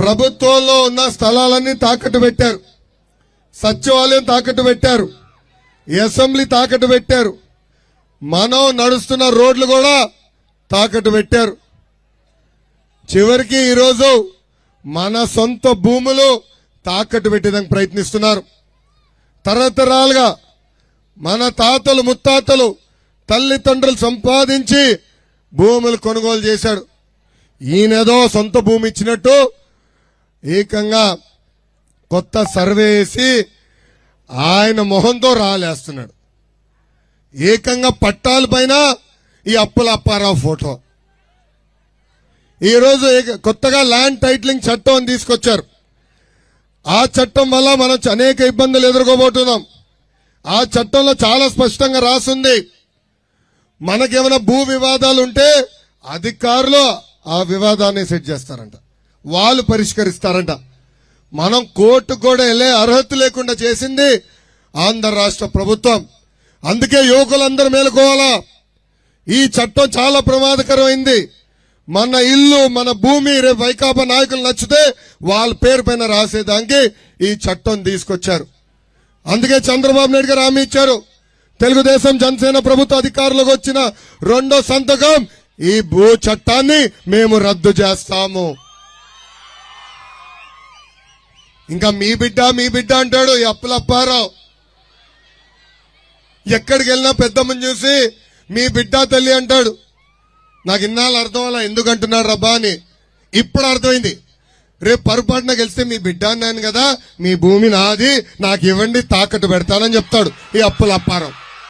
ప్రభుత్వంలో ఉన్న స్థలాలన్నీ తాకట్టు పెట్టారు, సచివాలయం తాకట్టు పెట్టారు, అసెంబ్లీ తాకట్టు పెట్టారు, మనం నడుస్తున్న రోడ్లు కూడా తాకట్టు పెట్టారు. చివరికి ఈరోజు మన సొంత భూములు తాకట్టు పెట్టేందుకు ప్రయత్నిస్తున్నారు. తరతరాలుగా మన తాతలు ముత్తాతలు తల్లిదండ్రులు సంపాదించి భూములు కొనుగోలు చేశాడు. ఈయనేదో సొంత భూమి ఇచ్చినట్టు ఏకంగా కొత్త సర్వే వేసి ఆయన మొహంతో రాలేస్తున్నాడు. ఏకంగా పట్టాల పైన ఈ అప్పుల అప్పారావు ఫోటో. ఈరోజు కొత్తగా ల్యాండ్ టైటిలింగ్ చట్టం తీసుకొచ్చారు. ఆ చట్టం వల్ల మనం అనేక ఇబ్బందులు ఎదుర్కోబోతున్నాం. ఆ చట్టంలో చాలా స్పష్టంగా రాసింది, మనకేమైనా భూ వివాదాలు ఉంటే అధికారులు ఆ వివాదాన్ని సెట్ చేస్తారంట, వాళ్ళు పరిష్కరిస్తారంట. మనం కోర్టుకు కూడా వెళ్ళే అర్హత లేకుండా చేసింది ఆంధ్ర రాష్ట్ర ప్రభుత్వం. అందుకే యువకులందరూ మేలుకోవాలా. ఈ చట్టం చాలా ప్రమాదకరమైంది. మన ఇల్లు మన భూమి రేపు వైకాపా నాయకులు నచ్చితే వాళ్ళ పేరు పైన రాసేదానికి ఈ చట్టం తీసుకొచ్చారు. అందుకే చంద్రబాబు నాయుడు గారు హామీ ఇచ్చారు, తెలుగుదేశం జనసేన ప్రభుత్వ అధికారులకు వచ్చిన రెండో సంతకం ఈ భూ చట్టాన్ని మేము రద్దు చేస్తాము. ఇంకా మీ బిడ్డ అంటాడు ఈ అప్పులప్పారావు. ఎక్కడికి వెళ్ళినా పెద్దమ్మని చూసి మీ బిడ్డ తల్లి అంటాడు. నాకు ఇన్నాళ్ళు అర్థం అలా ఎందుకు అంటున్నాడు రబ్బా అని. ఇప్పుడు అర్థమైంది. రేపు పొరపాటున గెలిస్తే మీ బిడ్డ అన్నాను కదా, మీ భూమి నాది, నాకు ఇవ్వండి తాకట్టు పెడతానని చెప్తాడు ఈ అప్పులప్పారావు.